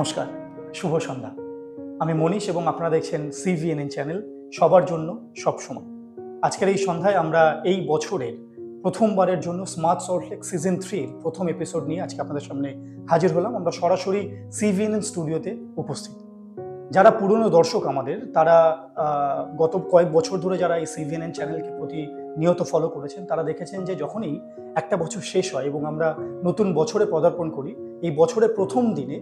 নমস্কার, শুভ সন্ধ্যা। আমি মনীষ এবং আপনারা দেখছেন সিভিএনএন চ্যানেল, সবার জন্য সবসময়। আজকের এই সন্ধ্যায় আমরা এই বছরের প্রথমবারের জন্য স্মার্ট সল্টলেক সিজন 3-র প্রথম এপিসোড নিয়ে আজকে আপনাদের সামনে হাজির হলাম। আমরা সরাসরি সিভিএনএন স্টুডিওতে উপস্থিত। যারা পুরনো দর্শক আমাদের, তারা গত কয়েক বছর ধরে যারা এই সিভিএনএন চ্যানেলকে প্রতিনিয়ত ফলো করেছেন, তারা দেখেছেন যে যখনই একটা বছর শেষ হয় এবং আমরা নতুন বছরে পদার্পণ করি, এই বছরের প্রথম দিনে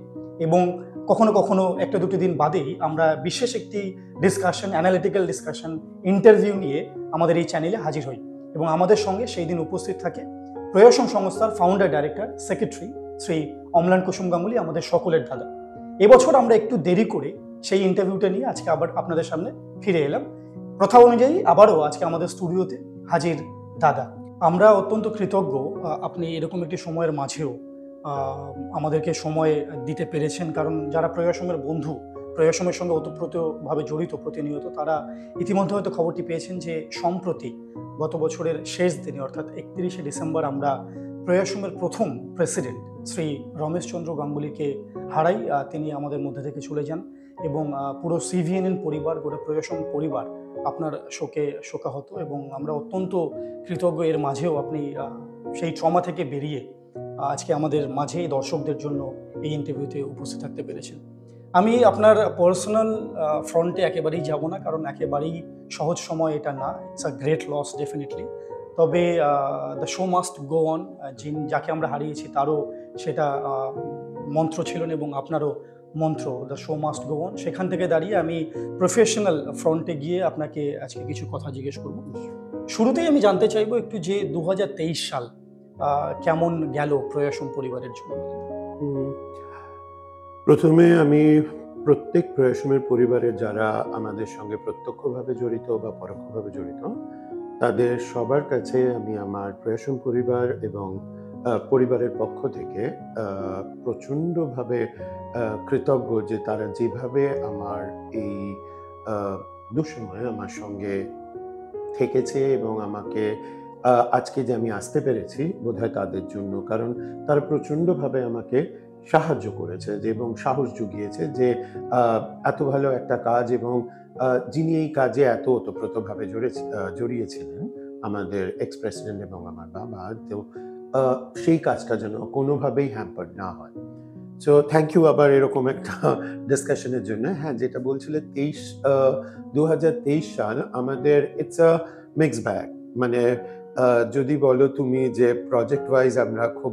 এবং কখনো কখনো একটা দুটি দিন বাদেই আমরা বিশেষ একটি ডিসকাশন, অ্যানালিটিক্যাল ডিসকাশন, ইন্টারভিউ নিয়ে আমাদের এই চ্যানেলে হাজির হই। এবং আমাদের সঙ্গে সেই দিন উপস্থিত থাকে প্রয়াসম সংস্থার ফাউন্ডার, ডাইরেক্টর, সেক্রেটারি শ্রী অম্লান কুসুম গাঙ্গুলি, আমাদের সকলের দাদা। এবছর আমরা একটু দেরি করে সেই ইন্টারভিউটা নিয়ে আজকে আবার আপনাদের সামনে ফিরে এলাম। প্রথা অনুযায়ী আবারও আজকে আমাদের স্টুডিওতে হাজির দাদা। আমরা অত্যন্ত কৃতজ্ঞ আপনি এরকম একটি সময়ের মাঝেও আমাদেরকে সময় দিতে পেরেছেন, কারণ যারা প্রয়াসমের বন্ধু, প্রয়াসমের সঙ্গে ওতপ্রোতভাবে জড়িত প্রতিনিয়ত, তারা ইতিমধ্যে হয়তো খবরটি পেয়েছেন যে সম্প্রতি গত বছরের শেষ দিনে অর্থাৎ 31শে ডিসেম্বর আমরা প্রয়াসমের প্রথম প্রেসিডেন্ট শ্রী রমেশচন্দ্র গাঙ্গুলিকে হারাই। তিনি আমাদের মধ্যে থেকে চলে যান এবং পুরো সিভিএনএন পরিবার, গোটা প্রয়াসম পরিবার আপনার শোকে শোকাহত, এবং আমরা অত্যন্ত কৃতজ্ঞ এর মাঝেও আপনি সেই ট্রমা থেকে বেরিয়ে আজকে আমাদের মাঝে দর্শকদের জন্য এই ইন্টারভিউতে উপস্থিত থাকতে পেরেছেন। আমি আপনার পার্সোনাল ফ্রন্টে একেবারেই যাব না, কারণ একেবারেই সহজ সময় এটা না। It's a great loss definitely. তবে the show must go on, যাকে আমরা হারিয়েছি তারও সেটা মন্ত্র ছিলেন এবং আপনারও মন্ত্র, the show must go on. সেখান থেকে দাঁড়িয়ে আমি প্রফেশনাল ফ্রন্টে গিয়ে আপনাকে আজকে কিছু কথা জিজ্ঞেস করব। শুরুতেই আমি জানতে চাইবো একটু যে 2023 সাল কেমন গেল প্রয়াসম পরিবারের জন্য? প্রথমে আমি প্রত্যেক প্রয়াসমের পরিবারের যারা আমাদের সঙ্গে প্রত্যক্ষভাবে জড়িত বা পরোক্ষভাবে জড়িত, তাদের সবার কাছে আমি আমার প্রয়াসম পরিবার এবং পরিবারের পক্ষ থেকে প্রচণ্ডভাবে কৃতজ্ঞ যে তারা যেভাবে আমার এই দুঃসময়ে আমার সঙ্গে থেকেছে এবং আমাকে আজকে যে আমি আসতে পেরেছি বোধহয় তাদের জন্য, কারণ তারা প্রচণ্ডভাবে আমাকে সাহায্য করেছে এবং সাহস জুগিয়েছে যে এত ভালো একটা কাজ, এবং যিনি এই কাজে এত ওতপ্রোতভাবে জড়িয়েছিলেন আমাদের এক্স প্রেসিডেন্ট এবং আমার বাবা, তো সেই কাজটা যেন কোনোভাবেই হ্যাম্পার না হয়। সো থ্যাংক ইউ আবার এরকম একটা ডিসকাশনের জন্য। হ্যাঁ, যেটা বলছিলে 2023 সাল আমাদের ইটস আ মিক্স ব্যাগ। মানে যদি বলো তুমি যে প্রজেক্ট ওয়াইজ আমরা খুব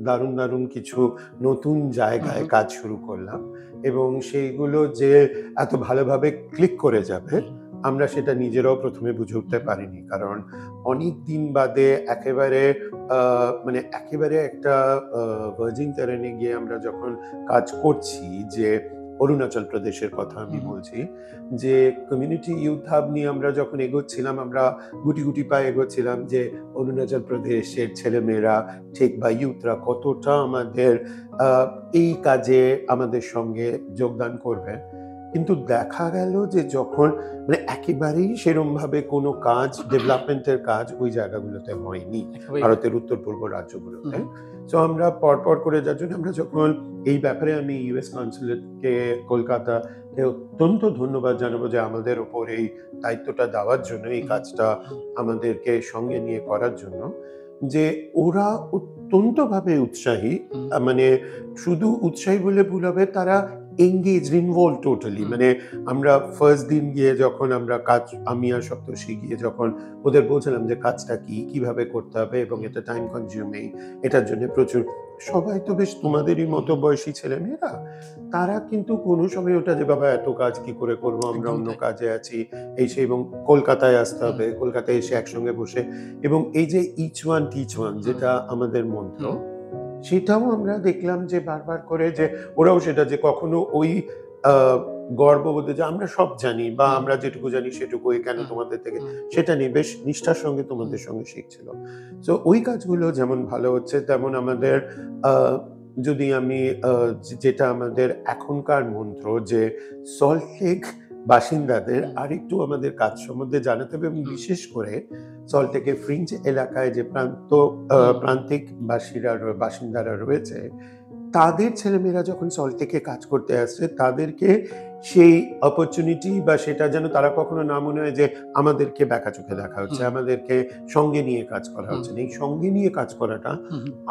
দারুণ দারুণ কিছু নতুন জায়গায় কাজ শুরু করলাম, এবং সেইগুলো যে এত ভালোভাবে ক্লিক করে যাবে আমরা সেটা নিজেরাও প্রথমে বুঝে উঠতে পারিনি, কারণ অনেক দিন বাদে একেবারে একটা ভার্জিন টেরেনে গিয়ে আমরা যখন কাজ করছি, যে অরুণাচল প্রদেশের কথা আমি বলছি, যে কমিউনিটি ইউথ হাব নিয়ে আমরা যখন এগোচ্ছিলাম, আমরা গুটি গুটি পায়ে এগোচ্ছিলাম যে অরুণাচল প্রদেশের ছেলেমেয়েরা ঠিক বা ইউথরা কতটা আমাদের এই কাজে আমাদের সঙ্গে যোগদান করবে। কিন্তু দেখা গেল যে যখন একেবারেই সেরমভাবে কোনো কাজ, ডেভেলপমেন্টের কাজ ওই জায়গাগুলোতে হয়নি, ভারতের উত্তর পূর্ব রাজ্যগুলোতে। তো আমরা পরপর করে যার জন্য আমরা যখন এই ব্যাপারে আমি ইউএস কনসুলেটকে, কলকাতাকে অত্যন্ত ধন্যবাদ জানাবো যে আমাদের ওপর এই দায়িত্বটা দেওয়ার জন্য, এই কাজটা আমাদেরকে সঙ্গে নিয়ে করার জন্য, যে ওরা অত্যন্তভাবে উৎসাহী, মানে শুধু উৎসাহী বলে ভুল হবে, তারা এঙ্গেজড, ইনভলভ টোটালি। মানে আমরা ফার্স্ট দিন গিয়ে যখন আমরা কাজ, আমি আর সপ্তর্ষি গিয়ে যখন ওদের বলছিলাম যে কাজটা কিভাবে করতে হবে এবং এটা টাইম কনজিউমিং, এটার জন্য প্রচুর, সবাই তো বেশ তোমাদেরই মতো বয়সী ছেলেমেয়েরা, তারা কিন্তু কোনো সময় ওটা যে বাবা এত কাজ কি করে করবো, আমরা অন্য কাজে আছি এই সেই, এবং কলকাতায় আসতে হবে, কলকাতায় এসে একসঙ্গে বসে, এবং এই যে ইচ ওয়ান টিচ ওয়ান যেটা আমাদের মন্ত্র, সেটাও আমরা দেখলাম যে বারবার করে যে ওরাও সেটা, যে কখনো ওই গর্ববোধে যে আমরা সব জানি বা আমরা যেটুকু জানি সেটুকুই কেন তোমাদের থেকে, সেটা নিয়ে বেশ নিষ্ঠার সঙ্গে তোমাদের সঙ্গে শিখছিল। তো ওই কাজগুলো যেমন ভালো হচ্ছে, তেমন আমাদের যদি আমি যেটা আমাদের এখনকার মন্ত্র, যে সল্টলেক বাসিন্দাদের আরেকটু আমাদের কাজ সম্বন্ধে জানাতে হবে, এবং বিশেষ করে সল্টলেকের ফ্রিঞ্জ এলাকায় যে প্রান্তিক বাসিন্দারা রয়েছে, তাদের ছেলেমেয়েরা যখন সল্টলেকে কাজ করতে আসছে তাদেরকে সেই অপরচুনিটি বা সেটা যেন তারা কখনো না মনে হয় যে আমাদেরকে ব্যাকা চোখে দেখা হচ্ছে, আমাদেরকে সঙ্গে নিয়ে কাজ করা হচ্ছে না। এই সঙ্গে নিয়ে কাজ করাটা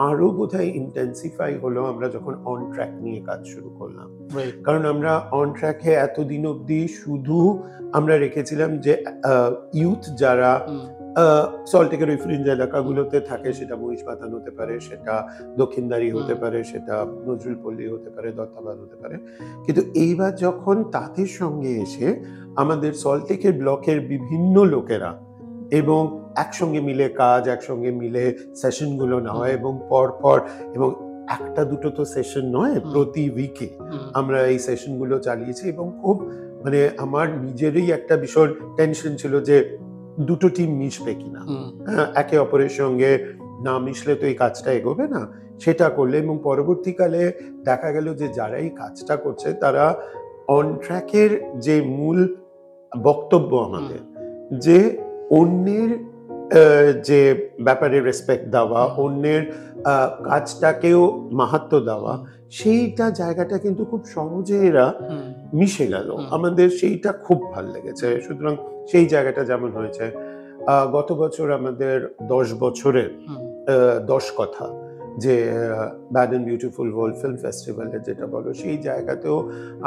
আরো বোধহয় ইন্টেন্সিফাই হলো আমরা যখন অন ট্র্যাক নিয়ে কাজ শুরু করলাম। কারণ আমরা অন ট্র্যাকে এতদিন অব্দি শুধু আমরা রেখেছিলাম যে ইউথ যারা সল্টলেকের ওই ফ্রিঞ্জ এলাকাগুলোতে থাকে, সেটা মহিষবাথান হতে পারে, সেটা দক্ষিণদারি হতে পারে, সেটা নজরুলপল্লী হতে পারে, দত্তাবাদ হতে পারে, কিন্তু এইবার যখন তাদের সঙ্গে এসে আমাদের সল্টলেকের ব্লকের বিভিন্ন লোকেরা এবং একসঙ্গে মিলে কাজ, একসঙ্গে মিলে সেশনগুলো নেওয়া এবং পর এবং একটা দুটো তো সেশন নয়, প্রতি উইকে আমরা এই সেশনগুলো চালিয়েছি এবং খুব মানে আমার নিজেরই একটা ভীষণ টেনশন ছিল যে দুটো টিম মিশবে কিনা, একে অপরের সঙ্গে না মিশলে তো এই কাজটা এগোবে না। সেটা করলে এবং পরবর্তীকালে দেখা গেল যে যারা এই কাজটা করছে তারা অন ট্র্যাকের যে মূল বক্তব্য আমাদের যে অন্যের যে ব্যাপারে রেসপেক্ট দেওয়া, অন্যের কাজটাকেও মাহাত্ম্য দেওয়া, সেইটা জায়গাটা কিন্তু খুব সহজে এরা মিশে গেল। আমাদের সেইটা খুব ভালো লেগেছে। সুতরাং সেই জায়গাটা যেমন হয়েছে গত বছর আমাদের 10 বছরের 10 কথা যে bad and beautiful world film ফেস্টিভ্যালের যেটা বলো, সেই জায়গাতেও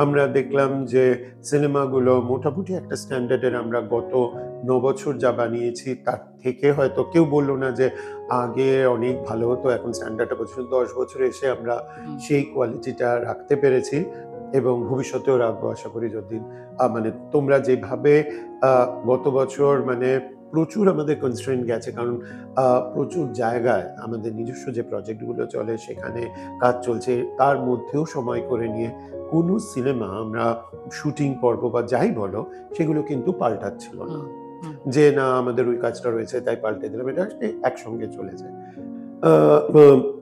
আমরা দেখলাম যে সিনেমাগুলো মোটামুটি একটা স্ট্যান্ডার্ডের আমরা গত 9 বছর যা বানিয়েছি তার থেকে হয়তো কেউ বললো না যে আগে অনেক ভালো হতো, এখন স্ট্যান্ডার্ডটা বছর 10 বছরে এসে আমরা সেই কোয়ালিটিটা রাখতে পেরেছি এবং ভবিষ্যতেও রাখবো আশা করি। যতদিন মানে তোমরা যেভাবে গত বছর মানে প্রচুর আমাদের কনস্ট্রেন্ট গেছে, কারণ প্রচুর জায়গায় আমাদের নিজস্ব যে প্রজেক্টগুলো চলে সেখানে কাজ চলছে, তার মধ্যেও সময় করে নিয়ে কোনো সিনেমা আমরা শুটিং পর্ব বা যাই বলো সেগুলো কিন্তু পাল্টাচ্ছিল না যে না আমাদের ওই কাজটা রয়েছে তাই পাল্টে দিলাম, এটা একসঙ্গে চলে যায়।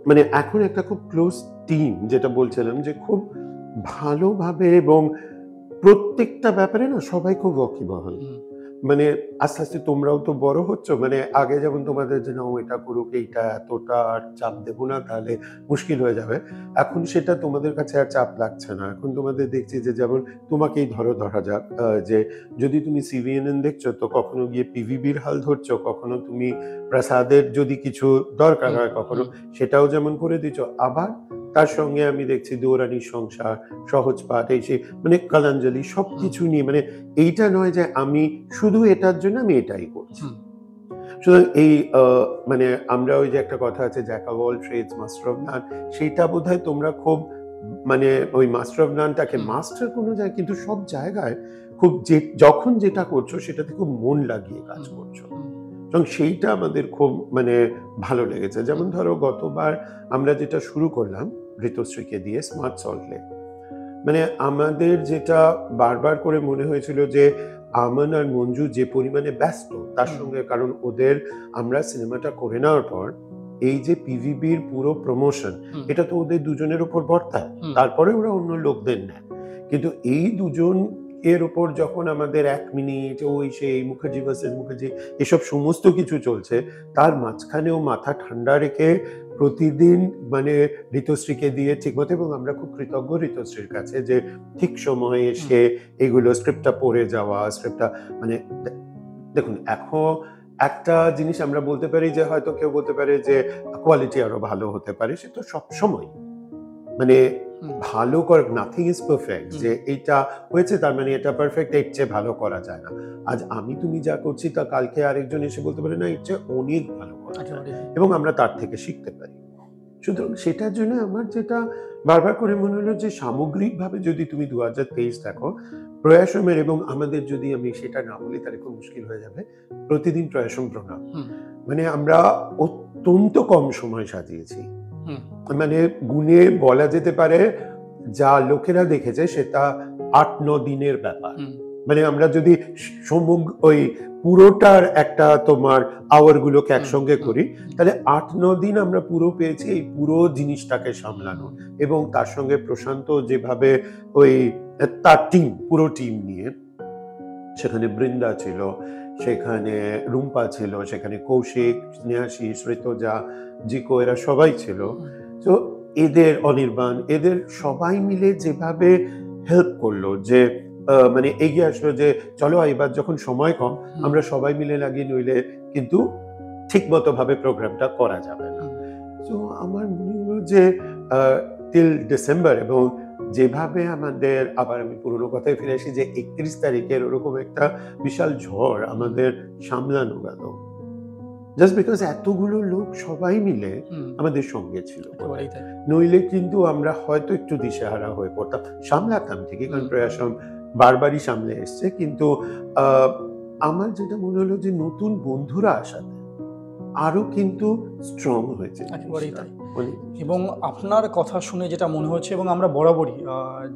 মানে এখন একটা খুব ক্লোজ টিম, যেটা বলছিলাম যে খুব ভালোভাবে এবং প্রত্যেকটা ব্যাপারে না সবাই খুব ওয়াকিবহাল। মানে আস্তে আস্তে তোমরাও তো বড় হচ্ছ, মানে আগে যেমন তোমাদের যে না এটা করুক, এইটা এতটা আর চাপ দেবো না তাহলে মুশকিল হয়ে যাবে, এখন সেটা তোমাদের কাছে আর চাপ লাগছে না। এখন তোমাদের দেখছি যে যেমন তোমাকেই ধরা যাক যে যদি তুমি সিভিএনএন দেখছো তো কখনো গিয়ে পিভিবির হাল ধরছো, কখনো তুমি প্রসাদের যদি কিছু দরকার হয় কখনো সেটাও যেমন করে দিচ্ছ, আবার তার সঙ্গে আমি দেখছি দৌরানির সংসার, সহজ পাঠ, এই সেই মানে কলাঞ্জলি সবকিছু নিয়ে, মানে এইটা নয় যে আমি শুধু এটার জন্য আমি এটাই করছি। সুতরাং এই মানে আমরা ওই যে একটা কথা আছে jack of all trades master of none, সেইটা বোধহয় তোমরা খুব মানে ওই মাস্টার অফ নানটাকে মাস্টার কোনো যায় কিন্তু সব জায়গায় খুব যে যখন যেটা করছো সেটাতে খুব মন লাগিয়ে কাজ করছো এবং সেইটা আমাদের খুব মানে ভালো লেগেছে। যেমন ধরো গতবার আমরা যেটা শুরু করলাম ঋতুশ্রীকে দিয়ে স্মার্ট সল্টলেক, মানে আমাদের যেটা বারবার করে মনে হয়েছিল যে আমান আর মঞ্জু যে পরিমাণে ব্যস্ত তার সঙ্গে, কারণ ওদের আমরা সিনেমাটা করে নেওয়ার পর এই যে পিভিবির পুরো প্রমোশন এটা তো ওদের দুজনের উপর বর্তায়, তারপরে ওরা অন্য লোকদের নেয়, কিন্তু এই দুজন এর উপর যখন আমাদের 1 মিনিট ওই সেই মুখার্জি ভার্সেস মুখার্জি এসব সমস্ত কিছু চলছে, তার মাঝখানেও মাথা ঠান্ডা রেখে প্রতিদিন মানে ঋতুশ্রীকে দিয়ে ঠিকমতো, এবং আমরা খুব কৃতজ্ঞ ঋতুশ্রীর কাছে যে ঠিক সময়ে এসে এগুলো স্ক্রিপ্টটা পড়ে যাওয়া, স্ক্রিপ্টটা মানে দেখুন এখন একটা জিনিস আমরা বলতে পারি যে হয়তো কেউ বলতে পারে যে কোয়ালিটি আরো ভালো হতে পারে, সে তো সবসময় মানে ভালো করে নাথিং ইজ পারফেক্ট, যে এটা হয়েছে তার মানে এটা পারফেক্ট, এর চেয়ে ভালো করা যায় না। আজ আমি তুমি যা করছি তা কালকে আরেকজন এসে বলতে পারে না এর চেয়ে অনেক ভালো করা যায়, এবং আমরা তার থেকে শিখতে পারি। সুতরাং সেটার জন্য আমার যেটা বারবার করে মনে হলো যে সামগ্রিকভাবে যদি তুমি 2023 দেখো প্রয়াসমের, এবং আমাদের যদি আমি সেটা না বলি তাহলে খুব মুশকিল হয়ে যাবে, প্রতিদিন প্রয়াসম প্রণাম, মানে আমরা অত্যন্ত কম সময় সাজিয়েছি, মানে গুণে বলা যেতে পারে যা লোকেরা দেখেছে সেটা 8-9 দিনের ব্যাপার। মানে আমরা যদি ওই পুরোটার একটা তোমার আওয়ার গুলোকে একসঙ্গে করি তাহলে 8-9 দিন আমরা পুরো পেয়েছি এই পুরো জিনিসটাকে সামলানো, এবং তার সঙ্গে প্রশান্ত যেভাবে ওই তার টিম পুরো টিম নিয়ে, সেখানে বৃন্দা ছিল, সেখানে রুম্পা ছিল, সেখানে কৌশিক, স্নেহাশিস, ঋতুজা, জিকো, এরা সবাই ছিল। তো এদের অনির্বাণ, এদের সবাই মিলে যেভাবে হেল্প করলো, যে মানে এগিয়ে আসলো যে চলো এবার যখন সময় কম আমরা সবাই মিলে লাগি, নইলে কিন্তু ঠিক মতো ভাবে প্রোগ্রামটা করা যাবে না। তো আমার মনে হলো যে টিল ডিসেম্বর, এবং যেভাবে আমাদের, আবার আমি পুরোনো কথায় ফিরে আসি, যে 31 তারিখের ওরকম একটা বিশাল ঝড় আমাদের সামলানো গেল, জাস্ট বিকজ এতগুলো লোক সবাই মিলে আমাদের সঙ্গে ছিল। নইলে কিন্তু আমরা হয়তো একটু দিশেহারা হয়ে পড়তাম। সামলাতাম ঠিকই, কারণ প্রয়াসম বারবারই সামলে এসছে, কিন্তু আমার যেটা মনে হলো যে নতুন বন্ধুরা আসাতে আরো কিন্তু স্ট্রং হয়েছে। এবং আপনার কথা শুনে যেটা মনে হচ্ছে, এবং আমরা বরাবরই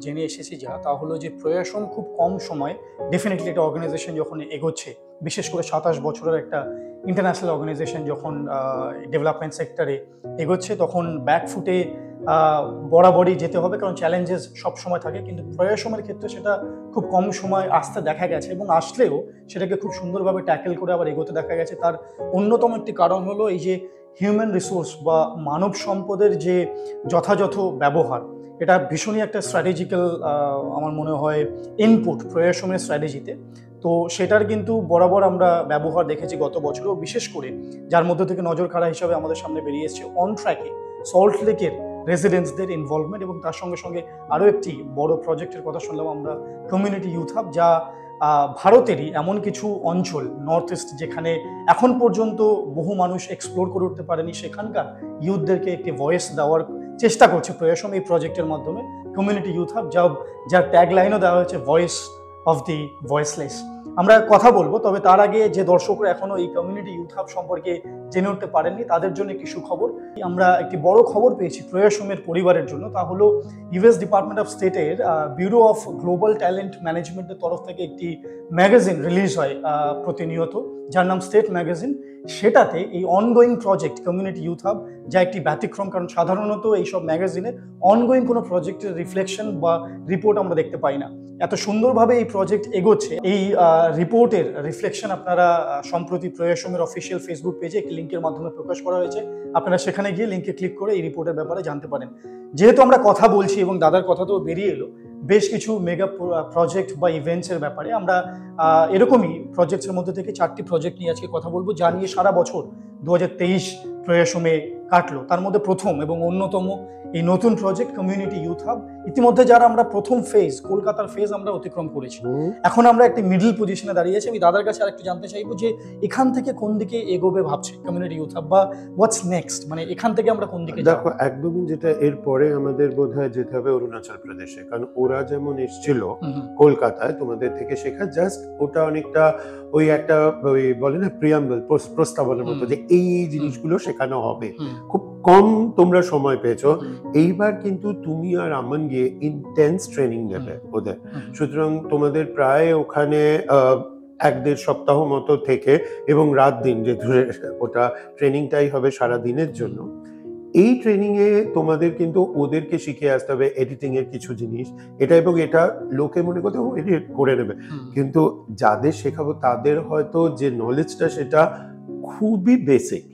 জেনে এসেছি যা, তা হলো যে প্রয়াসম খুব কম সময় ডেফিনেটলি একটা অর্গানাইজেশন যখন এগোচ্ছে, বিশেষ করে 27 বছরের একটা ইন্টারন্যাশনাল অর্গানাইজেশন যখন ডেভেলপমেন্ট সেক্টরে এগোচ্ছে, তখন ব্যাকফুটে বরাবরই যেতে হবে, কারণ চ্যালেঞ্জেস সব সময় থাকে। কিন্তু প্রয়াসমের ক্ষেত্রে সেটা খুব কম সময় আসতে দেখা গেছে, এবং আসলেও সেটাকে খুব সুন্দরভাবে ট্যাকেল করে আবার এগোতে দেখা গেছে। তার অন্যতম একটি কারণ হলো এই যে হিউম্যান রিসোর্স বা মানব সম্পদের যে যথাযথ ব্যবহার, এটা ভীষণই একটা স্ট্র্যাটেজিক্যাল আমার মনে হয় ইনপুট প্রয়াসমের স্ট্র্যাটেজিতে। তো সেটার কিন্তু বরাবর আমরা ব্যবহার দেখেছি গত বছরও, বিশেষ করে যার মধ্যে থেকে নজর কাড়া হিসাবে আমাদের সামনে বেরিয়ে এসেছে অন ট্র্যাকে সল্ট লেকের রেসিডেন্টসদের ইনভলভমেন্ট, এবং তার সঙ্গে সঙ্গে আরও একটি বড় প্রজেক্টের কথা শুনলাম আমরা, কমিউনিটি ইউথ হাব, যা ভারতেরই এমন কিছু অঞ্চল নর্থ ইস্ট যেখানে এখন পর্যন্ত বহু মানুষ এক্সপ্লোর করে উঠতে পারেনি, সেখানকার ইউথদেরকে একটি ভয়েস দেওয়ার চেষ্টা করছে প্রয়াসম এই প্রজেক্টের মাধ্যমে, কমিউনিটি ইউথ হাব, যার ট্যাগ লাইনও দেওয়া হয়েছে ভয়েস অফ দি ভয়েসলেস। আমরা কথা বলবো, তবে তার আগে যে দর্শকরা এখনো এই কমিউনিটি ইউথ হাব সম্পর্কে জেনে উঠতে পারেননি তাদের জন্য একটি সুখবর। আমরা একটি বড় খবর পেয়েছি প্রয়াসমের পরিবারের জন্য, তা হলো ইউএস ডিপার্টমেন্ট অফ স্টেটের ব্যুরো অফ গ্লোবাল ট্যালেন্ট ম্যানেজমেন্টের তরফ থেকে একটি ম্যাগাজিন রিলিজ হয় প্রতিনিয়ত, যার নাম স্টেট ম্যাগাজিন। সেটাতে এই ongoing project community youth hub, যা একটি ব্যতিক্রম, কারণ সাধারণত এইসব ম্যাগাজিনে অনগোয়িং কোনো প্রজেক্টের রিফ্লেকশন বা রিপোর্ট আমরা দেখতে পাই না। এত সুন্দরভাবে এই প্রজেক্ট এগোচ্ছে, এই রিপোর্টের রিফ্লেকশন আপনারা সম্প্রতি প্রয়াসমের অফিসিয়াল ফেসবুক পেজে একটি লিঙ্কের মাধ্যমে প্রকাশ করা হয়েছে। আপনারা সেখানে গিয়ে লিঙ্কে ক্লিক করে এই রিপোর্টের ব্যাপারে জানতে পারেন। যেহেতু আমরা কথা বলছি এবং দাদার কথা তো বেরিয়ে এলো বেশ কিছু মেগা প্রজেক্ট বা ইভেন্টসের ব্যাপারে, আমরা এরকমই প্রজেক্টের মধ্যে থেকে 4টি প্রজেক্ট নিয়ে আজকে কথা বলবো, যা নিয়ে সারা বছর 2023 প্রয়াসমে কাটলো। তার মধ্যে প্রথম এবং অন্যতম এই নতুন প্রজেক্ট কমিউনিটি ইউথ হাব। ইতিমধ্যে যারা আমরা প্রথম ফেজ, কলকাতার ফেজ আমরা অতিক্রম করেছি, এখন আমরা একটি মিডল পজিশনে দাঁড়িয়েছি। আমি দাদার কাছে আরেকটু জানতে চাইবো যে এখান থেকে কোন দিকে এগোবে ভাবছে কমিউনিটি ইউথ হাব, বা হোয়াটস নেক্সট, মানে এখান থেকে আমরা কোন দিকে? দেখো, একদমই যেটা এরপরে আমাদের বোধহয় যেতে হবে অরুণাচল প্রদেশে, কারণ ওরা যেমন এসেছিল কলকাতায় তোমাদের থেকে শেখা, জাস্ট ওটা অনেকটা ওই একটা ওই বলে না প্রিয়াম্বল, প্রস্তাবনার মতো, যে এই জিনিসগুলো শেখানো হবে। খুব কম তোমরা সময় পেয়েছো, এইবার কিন্তু তুমি আর আমন গিয়ে ইন্টেন্স ট্রেনিং নেবে ওদের। সুতরাং তোমাদের প্রায় ওখানে 1-1.5 সপ্তাহ মতো থেকে, এবং রাত দিন যে ধরে ওটা ট্রেনিংটাই হবে সারা দিনের জন্য। এই ট্রেনিং এ তোমাদের কিন্তু ওদেরকে শিখে আসতে হবে এডিটিং এর কিছু জিনিস, এটা এবং এটা লোকে মনে করতে এডিট করে নেবে, কিন্তু যাদের শেখাবো তাদের হয়তো যে নলেজটা সেটা খুবই বেসিক।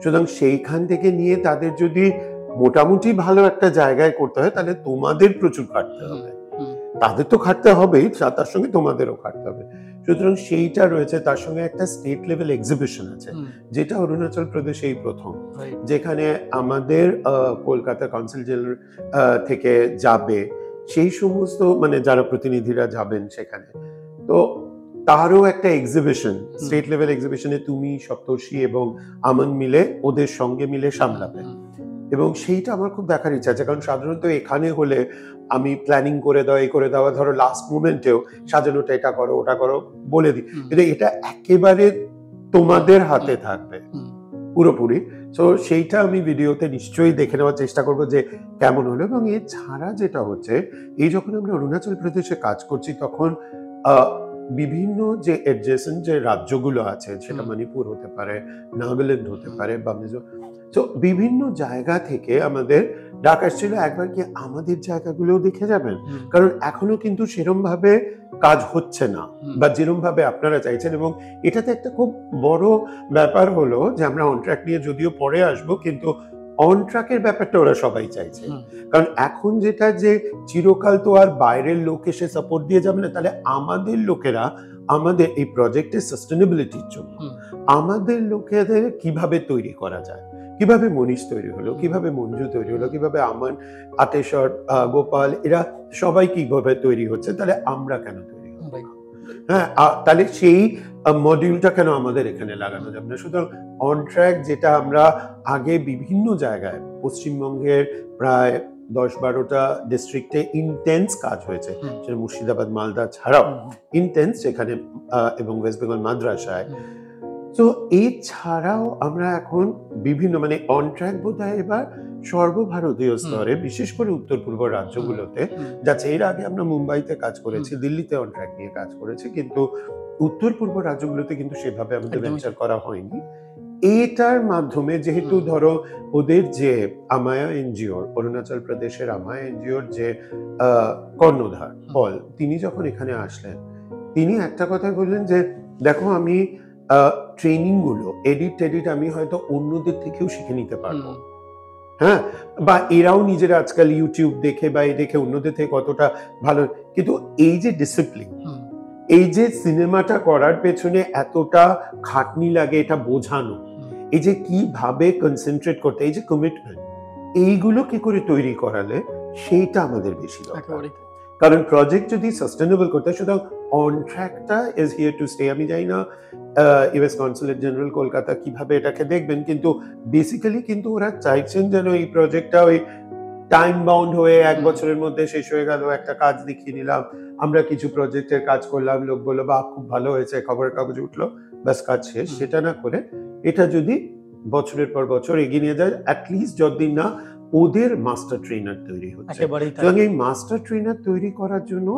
সুতরাং সেইখান থেকে নিয়ে তাদের যদি মোটামুটি ভালো একটা জায়গায় করতে হয়, তাহলে তোমাদের প্রচুর খাটতে হবে। তাদের তো খাটতে হবেই, তার সঙ্গে তোমাদেরও খাটতে হবে। সুতরাং সেইটা রয়েছে। তার সঙ্গে একটা স্টেট লেভেল এক্সিবিশন আছে, যেটা অরুণাচল প্রদেশেই প্রথম, যেখানে আমাদের কলকাতা কাউন্সিল জেনারেল থেকে যাবে সেই সমস্ত, মানে যারা প্রতিনিধিরা যাবেন সেখানে, তো তারও একটা এক্সিবিশন, স্টেট লেভেল এক্সিবিশনে তুমি, সপ্তর্ষি এবং আমন মিলে ওদের সঙ্গে মিলে সামলাবে। এবং সেইটা আমার খুব দেখার ইচ্ছা আছে, কারণ সাধারণত এখানে হলে আমি প্ল্যানিং করে দেওয়া, এই করে দেওয়া, ধরো লাস্ট মোমেন্টেও সাজানোটা, এটা করো ওটা করো বলে দিই, কিন্তু এটা একেবারে তোমাদের হাতে থাকবে পুরোপুরি। তো সেইটা আমি ভিডিওতে নিশ্চয়ই দেখে নেওয়ার চেষ্টা করবো যে কেমন হলো। এবং এছাড়া যেটা হচ্ছে, এই যখন আমরা অরুণাচল প্রদেশে কাজ করছি, তখন বিভিন্ন যে অ্যাডজেসেন্ট যে রাজ্যগুলো আছে, সেটা মণিপুর হতে পারে, নাগাল্যান্ড হতে পারে, বা তো বিভিন্ন জায়গা থেকে আমাদের ডাক আসছিল, একবার কি আমাদের জায়গাগুলোও দেখে যাবেন, কারণ এখনো কিন্তু সেরম ভাবে কাজ হচ্ছে না, বা যেরম ভাবে আপনারা চাইছেন। এবং এটাতে একটা খুব বড় ব্যাপার হলো যে আমরা অন ট্র্যাক নিয়ে যদিও পরে আসবো, কিন্তু অন ট্র্যাকের ব্যাপারটা ওরা সবাই চাইছে, কারণ এখন যেটা যে চিরকাল তো আর বাইরের লোক এসে সাপোর্ট দিয়ে যাবে না, তাহলে আমাদের লোকেরা আমাদের এই প্রজেক্টের সাস্টেনেবিলিটির জন্য আমাদের লোকেদের কিভাবে তৈরি করা যায়, কিভাবে মনীষ তৈরি হলো, কিভাবে মঞ্জু তৈরি হলো, কিভাবে আমান, আতেশ্বর, গোপাল, এরা সবাই কিভাবে তৈরি হচ্ছে, তাহলে আমরা কেন তৈরি হবো? হ্যাঁ, তাহলে সেই মডিউলটা কেন আমাদের এখানে লাগানো যাবে না? সুতরাং অন ট্র্যাক যেটা আমরা আগে বিভিন্ন জায়গায় পশ্চিমবঙ্গের প্রায় 10-12টা ডিস্ট্রিক্টে ইন্টেন্স কাজ হয়েছে, সেটা মুর্শিদাবাদ, মালদা ছাড়াও ইন্টেন্স সেখানে, এবং ওয়েস্ট বেঙ্গল মাদ্রাসায়। তো এছাড়াও আমরা এখন বিভিন্ন মানে অন ট্র্যাক বোধহয় এবার সর্বভারতীয় স্তরে, বিশেষ করে উত্তর পূর্ব রাজ্যগুলোতে যাচ্ছে। এর আগে আমরা মুম্বাইতে কাজ করেছি, দিল্লিতে অন ট্র্যাক নিয়ে কাজ করেছি, কিন্তু উত্তর পূর্ব রাজ্যগুলোতে কিন্তু সেভাবে আমাদের ভেঞ্চার করা হয়নি। এটার মাধ্যমে যেহেতু ধরো ওদের যে আমায়া এনজিওর, অরুণাচল প্রদেশের আমায়া এনজিওর যে কর্ণধার পল, তিনি যখন এখানে আসলেন, তিনি একটা কথা বললেন যে দেখো আমি ট্রেনিং গুলো এডিট আমি হয়তো অন্যদের থেকেও শিখে নিতে পারবো, হ্যাঁ, বা এরাও নিজেরা আজকাল ইউটিউব দেখে বা দেখে অন্যদের থেকে কতটা ভালো, কিন্তু এই যে ডিসিপ্লিন, এই যে সিনেমাটা করার পেছনে এতটা খাটনি লাগে এটা বোঝানো, এই যে কিভাবে কনসেন্ট্রেট করতে, এই যে কমিটমেন্ট, এইগুলো কি করে তৈরি করালে সেইটা আমাদের বেশি দরকার। কারণ প্রজেক্ট যদি সাস্টেনেবল করতে, সুতরাং অন ট্র্যাকটা ইজ হিয়ার টু স্টে। আমি জানি না ইউএস কনসুলেট জেনারেল কলকাতা কিভাবে এটাকে দেখবেন, কিন্তু বেসিক্যালি কিন্তু ওরা চাইছেন যেন এই প্রজেক্টটা ওই টাইম বাউন্ড হয়ে 1 বছরের মধ্যে শেষ হয়ে গেল, একটা কাজ দেখিয়ে নিলাম, আমরা কিছু প্রজেক্টের কাজ করলাম, লোক বললো বা খুব ভালো হয়েছে, খবরের কাগজে উঠলো, ব্যাস কাজ শেষ। সেটা না করে এটা যদি বছরের পর বছর এগিয়ে নিয়ে যায়, অ্যাটলিস্ট যতদিন না ওদের মাস্টার ট্রেনার তৈরি হচ্ছে। এবং এই মাস্টার ট্রেনার তৈরি করার জন্য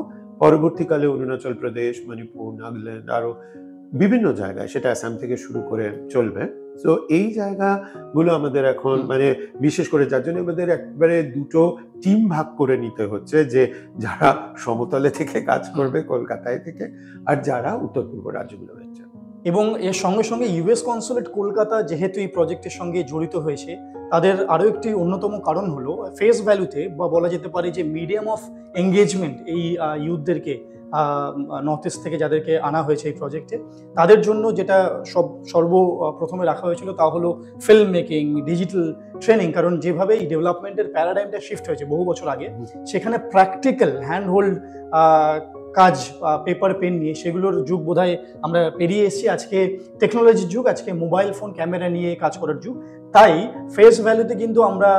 পরবর্তীকালে অরুণাচল প্রদেশ, মণিপুর, নাগাল্যান্ড, আরো বিভিন্ন জায়গায়, সেটা আসাম থেকে শুরু করে চলবে। তো এই জায়গাগুলো আমাদের এখন মানে বিশেষ করে যার জন্য আমাদের একবারে দুটো টিম ভাগ করে নিতে হচ্ছে, যে যারা সমতলে থেকে কাজ করবে কলকাতায় থেকে, আর যারা উত্তর পূর্ব রাজ্যগুলো রয়েছে। এবং এর সঙ্গে সঙ্গে ইউএস কনসুলেট কলকাতা যেহেতু এই প্রজেক্টের সঙ্গে জড়িত হয়েছে, তাদের আরও একটি অন্যতম কারণ হলো ফেস ভ্যালুতে, বা বলা যেতে পারে যে মিডিয়াম অফ এঙ্গেজমেন্ট, এই ইউথদেরকে নর্থ ইস্ট থেকে যাদেরকে আনা হয়েছে এই প্রজেক্টে, তাদের জন্য যেটা সর্বপ্রথমে রাখা হয়েছিল তা হলো ফিল্ম মেকিং, ডিজিটাল ট্রেনিং। কারণ যেভাবে এই ডেভেলপমেন্টের প্যারাডাইমটা শিফট হয়েছে বহু বছর আগে, সেখানে প্র্যাকটিক্যাল হ্যান্ড হোল্ড কাজ, পেপার পেন নিয়ে সেগুলোর যুগ বোধহয় আমরা পেরিয়ে এসেছি। আজকে টেকনোলজির যুগ, আজকে মোবাইল ফোন, ক্যামেরা নিয়ে কাজ করার যুগ। তাই ফেস ভ্যালুতে কিন্তু আমরা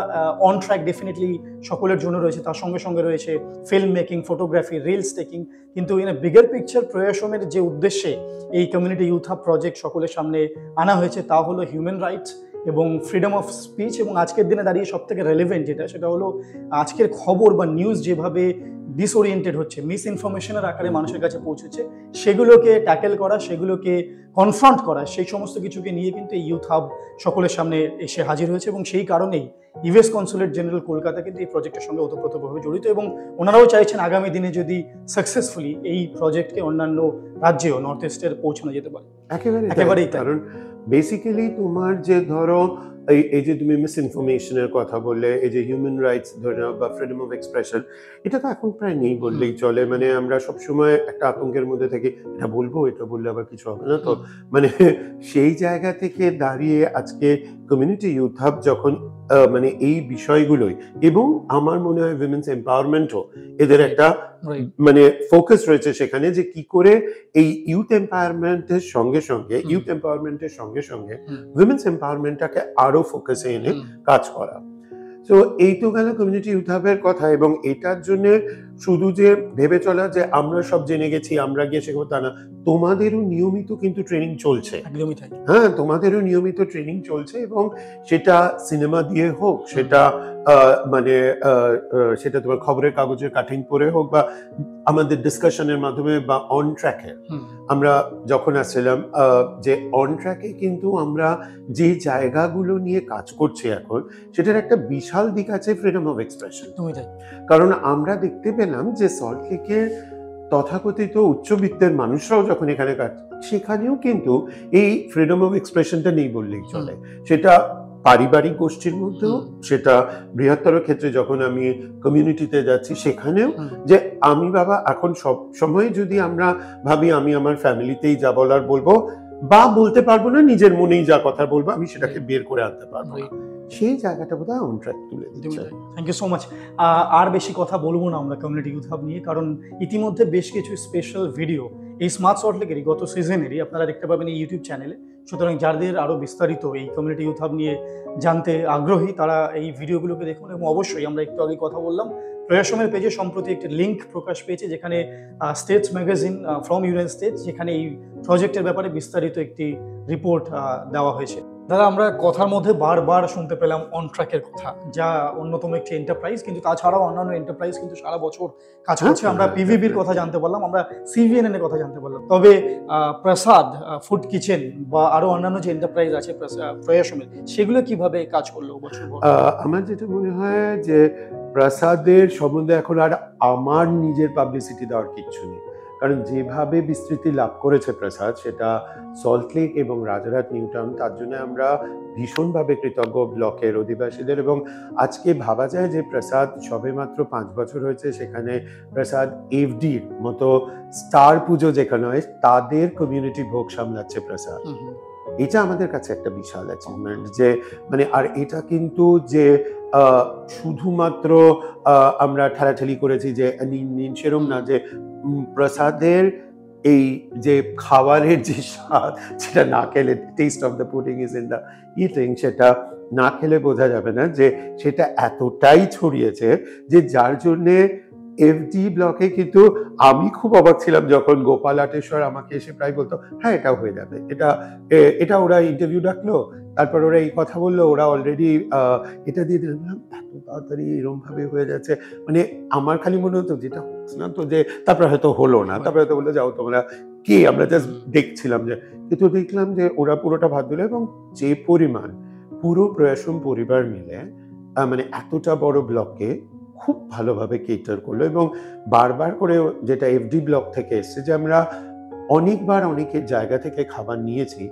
অন ট্র্যাক ডেফিনেটলি সকলের জন্য রয়েছে, তার সঙ্গে সঙ্গে রয়েছে film making, photography, reels taking. কিন্তু ইন এ বিগার পিকচার প্রয়াসমের যে উদ্দেশ্যে এই কমিউনিটি ইউথ হাব প্রজেক্ট সকলের সামনে আনা হয়েছে, তা হলো হিউম্যান রাইটস এবং ফ্রিডম অফ স্পিচ। এবং আজকের দিনে দাঁড়িয়ে সব থেকে রেলেভেন্ট যেটা, সেটা হলো আজকের খবর বা নিউজ যেভাবে ডিসওরিয়েন্টেড হচ্ছে, মিস ইনফরমেশনের আকারে মানুষের কাছে পৌঁছেছে, সেগুলোকে ট্যাকেল করা, সেগুলোকে কনফ্রন্ট করা, সেই সমস্ত কিছুকে নিয়ে কিন্তু এই ইউথ হাব সকলের সামনে এসে হাজির হয়েছে। এবং সেই কারণেই ইউএস কনসুলেট জেনারেল কলকাতা কিন্তু এই প্রজেক্টের সঙ্গে ওতপ্রোতভাবে জড়িত, এবং ওনারাও চাইছেন আগামী দিনে যদি সাকসেসফুলি এই প্রজেক্টকে অন্যান্য রাজ্যেও নর্থ ইস্টের পৌঁছানো যেতে পারে। একেবারেই, কারণ বেসিক্যালি তোমার যে ধরো এই যে তুমি মিস ইনফরমেশনের কথা বললে, এই যে হিউম্যান রাইটস ধরে নাও বা ফ্রিডম অফ এক্সপ্রেশন, এটা তো এখন প্রায় নেই বললেই চলে। মানে আমরা সবসময় একটা আতঙ্কের মধ্যে থাকি, এটা বলবো, এটা বললে আবার কিছু হবে না তো। মানে সেই জায়গা থেকে দাঁড়িয়ে আজকে কমিউনিটি ইউথ হাব যখন মানে এই বিষয়গুলোই, এবং আমার মনে হয় উইমেন্স এম্পাওয়ারমেন্টও এদের একটা মানে ফোকাস রয়েছে সেখানে, যে কি করে এই ইউথ এম্পাওয়ারমেন্টের সঙ্গে সঙ্গে উইমেন্স এম্পাওয়ারমেন্টটাকে আরো ফোকাসে এনে কাজ করা। তো এই তো গেল কমিউনিটি ইউথ হাবের কথা। এবং এটার জন্য শুধু যে ভেবে চলা যে আমরা সব জেনে গেছি, আমরা গিয়ে শেখাবো, তা না, তোমাদেরও নিয়মিত কিন্তু ট্রেনিং চলছে। একদমই তাই। হ্যাঁ, তোমাদেরও নিয়মিত ট্রেনিং চলছে, এবং সেটা সিনেমা দিয়ে হোক, সেটা মানে সেটা তোমার খবরের কাগজের কাটিং পড়ে হোক, বা আমাদের ডিসকাশনের মাধ্যমে, বা অন ট্র্যাকে আমরা যখন আসছিলাম, যে অন ট্র্যাকে কিন্তু আমরা যে জায়গাগুলো নিয়ে কাজ করছি এখন, সেটার একটা বিশাল দিক আছে ফ্রিডম অফ এক্সপ্রেশন। কারণ আমরা দেখতে পেলাম যে সল্ট লেকের তথাকথিত উচ্চবিত্তের মানুষরাও যখন এখানে কাজ, সেখানেও কিন্তু এই ফ্রিডম অফ এক্সপ্রেশনটা নেই বললেই চলে। সেটা পারিবারিক গোষ্ঠীর মধ্যেও, সেটা বৃহত্তর ক্ষেত্রে যখন আমি কমিউনিটিতে যাচ্ছি সেখানেও, যে আমি বাবা এখন সব সময় যদি আমরা ভাবি আমি আমার ফ্যামিলিতেই যা বলার বলবো বা বলতে পারবো না, নিজের মনেই যা কথা বলবো আমি সেটাকে বের করে আনতে পারবো না, সেই জায়গাটা বোধহয় অন ট্র্যাক তুলে দিচ্ছে। Thank you so much. আর বেশি কথা বলবো না আমরা কমিউনিটি ইউথ হাব নিয়ে, কারণ ইতিমধ্যে বেশ কিছু স্পেশাল ভিডিও এই স্মার্ট সল্টলেকেরই গত সিজনেরই আপনারা দেখতে পাবেন এই ইউটিউব চ্যানেলে। সুতরাং যাদের আরও বিস্তারিত এই কমিউনিটি ইউথ হাব নিয়ে জানতে আগ্রহী তারা এই ভিডিওগুলোকে দেখুন। এবং অবশ্যই আমরা একটু আগে কথা বললাম, প্রয়াসমের পেজে সম্প্রতি একটি লিঙ্ক প্রকাশ পেয়েছে যেখানে states magazine from United states, যেখানে এই প্রজেক্টের ব্যাপারে বিস্তারিত একটি রিপোর্ট দেওয়া হয়েছে। দাদা, আমরা কথার মধ্যে বারবার শুনতে পেলাম অন ট্র্যাকের কথা, যা অন্যতম একটি এন্টারপ্রাইজ, কিন্তু তাছাড়াও অন্যান্য এন্টারপ্রাইজ কিন্তু সারা বছর কাজ করছে। আমরা পিভিবির কথা জানতে পারলাম, আমরা সিভিএনএন এর কথা জানতে পারলাম, তবে প্রসাদ ফুড কিচেন বা আরো অন্যান্য যে এন্টারপ্রাইজ আছে প্রয়াসমের, সেগুলো কিভাবে কাজ করলো বছর? আমার যেটা মনে হয় যে প্রসাদের সম্বন্ধে এখন আর আমার নিজের পাবলিসিটি দেওয়ার কিচ্ছু নেই, কারণ যেভাবে বিস্তৃতি লাভ করেছে প্রসাদ, সেটা সল্টলেক এবং রাজারহাট নিউ টাউন, তার জন্য আমরা ভীষণভাবে কৃতজ্ঞ ব্লকের অধিবাসীদের। এবং আজকে ভাবা যায় যে প্রসাদ সবে মাত্র 5 বছর হয়েছে, সেখানে প্রসাদ এফডির মতো স্টার পুজো যেখানে হয় তাদের কমিউনিটি ভোগ সামলাচ্ছে প্রসাদ। এটা আমাদের কাছে একটা বিশাল অ্যাচিভমেন্ট, যে মানে আর এটা কিন্তু যে শুধুমাত্র আমরা ঠেলাঠেলি করেছি যে নিন সেরম না, যে প্রসাদের এই যে খাবারের যে স্বাদ, সেটা না খেলে, test of the pudding is in the eating, সেটা না খেলে বোঝা যাবে না যে সেটা এতটাই ছড়িয়েছে যে যার জন্যে এফডি ব্লকে কিন্তু আমি খুব অবাক ছিলাম যখন গোপাল আটেশ্বর আমাকে এসে প্রায় বলতো হ্যাঁ এটা হয়ে যাবে, এটা ওরা ইন্টারভিউ ডাকলো, তারপর ওরা এই কথা বললো, ওরা অলরেডি এটা দিয়ে দিলাম, এত তাড়াতাড়ি এরকম ভাবে হয়ে যাচ্ছে। মানে আমার খালি মনে হতো যেটা হচ্ছে না তো, যে তারপরে হয়তো হলো না, তারপরে হয়তো বললো যাও তোমরা কি, আমরা জাস্ট দেখছিলাম, যে কিন্তু দেখলাম যে ওরা পুরোটা ভাত দিল, এবং যে পরিমাণ পুরো প্রয়াসম পরিবার মিলে মানে এতটা বড় ব্লকে খুব ভালোভাবে কেটার করলো। এবং বারবার করে যেটা এফডি ব্লক থেকে এসছে, যে আমরা অনেকবার অনেকের জায়গা থেকে খাবার নিয়েছি,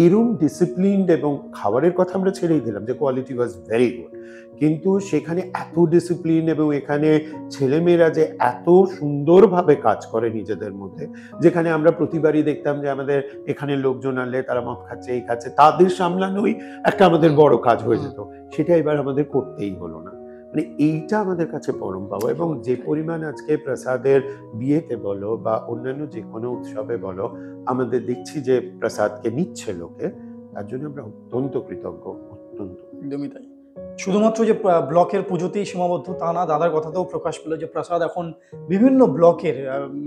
এরম ডিসিপ্লিনড, এবং খাবারের কথা আমরা ছেড়েই দিলাম যে কোয়ালিটি ওয়াজ ভেরি গুড, কিন্তু সেখানে এত ডিসিপ্লিন, এবং এখানে ছেলেমেয়েরা যে এত সুন্দরভাবে কাজ করে নিজেদের মধ্যে, যেখানে আমরা প্রতিবারই দেখতাম যে আমাদের এখানে লোকজন আনলে তারা মদ খাচ্ছে, এই খাচ্ছে, তাদের সামলানোই একটা আমাদের বড় কাজ হয়ে যেত, সেটা এবার আমাদের করতেই হলো না। মানে এইটা আমাদের কাছে পরম পাওয়া। এবং যে পরিমাণ আজকে প্রসাদের বিয়েতে বলো বা অন্যান্য যে কোনো উৎসবে বলো আমাদের দেখছি যে প্রসাদকে নিচ্ছে লোকে, তার জন্য আমরা অত্যন্ত কৃতজ্ঞ, অত্যন্ত। একদমই তাই। শুধুমাত্র যে ব্লকের পুজোতেই সীমাবদ্ধ তা না, দাদার কথাতেও প্রকাশ পেল যে প্রসাদ এখন বিভিন্ন ব্লকের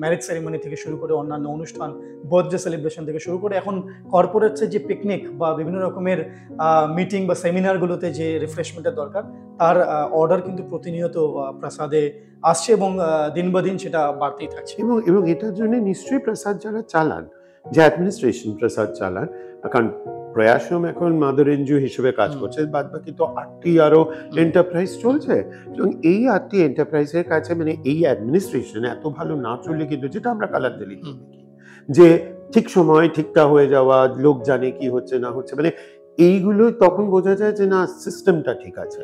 ম্যারেজ সেরিমনি থেকে শুরু করে অন্যান্য অনুষ্ঠান, বার্থডে সেলিব্রেশন থেকে শুরু করে এখন কর্পোরেটসের যে পিকনিক বা বিভিন্ন রকমের মিটিং বা সেমিনারগুলোতে যে রিফ্রেশমেন্টের দরকার, তার অর্ডার কিন্তু প্রতিনিয়ত প্রসাদে আসছে, এবং দিন বা দিন সেটা বাড়তেই থাকছে। এবং এটার জন্য নিশ্চয়ই প্রসাদ যারা চালান, যে অ্যাডমিনিস্ট্রেশন প্রসাদ চালান, কারণ প্রয়াসম এখন মাদার এনজিও হিসেবে কাজ করছে, বাদ বাকি তো 8টি আরো এন্টারপ্রাইজ চলছে, এবং এই 8টি এন্টারপ্রাইজের কাছে মানে এই অ্যাডমিনিস্ট্রেশন এত ভালো না চললে কিন্তু, যেটা আমরা কালার দিলি যে ঠিক সময় ঠিকটা হয়ে যাওয়া, লোক জানে কি হচ্ছে না হচ্ছে, মানে এইগুলো তখন বোঝা যায় যে না সিস্টেমটা ঠিক আছে।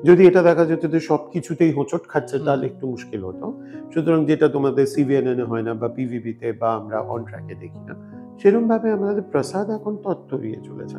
যদি এটা দেখা যেত যে সবকিছুতেই হোঁচট খাচ্ছে তাহলে একটু মুশকিল হতো। সুতরাং যেটা তোমাদের সিভিএনএন হয় না বা পিভিবিতে বা আমরা অন ট্র্যাকে দেখি না, সেরকম ভাবে আমাদের প্রসাদ এখন তত্ত্বরিয়ে চলেছে।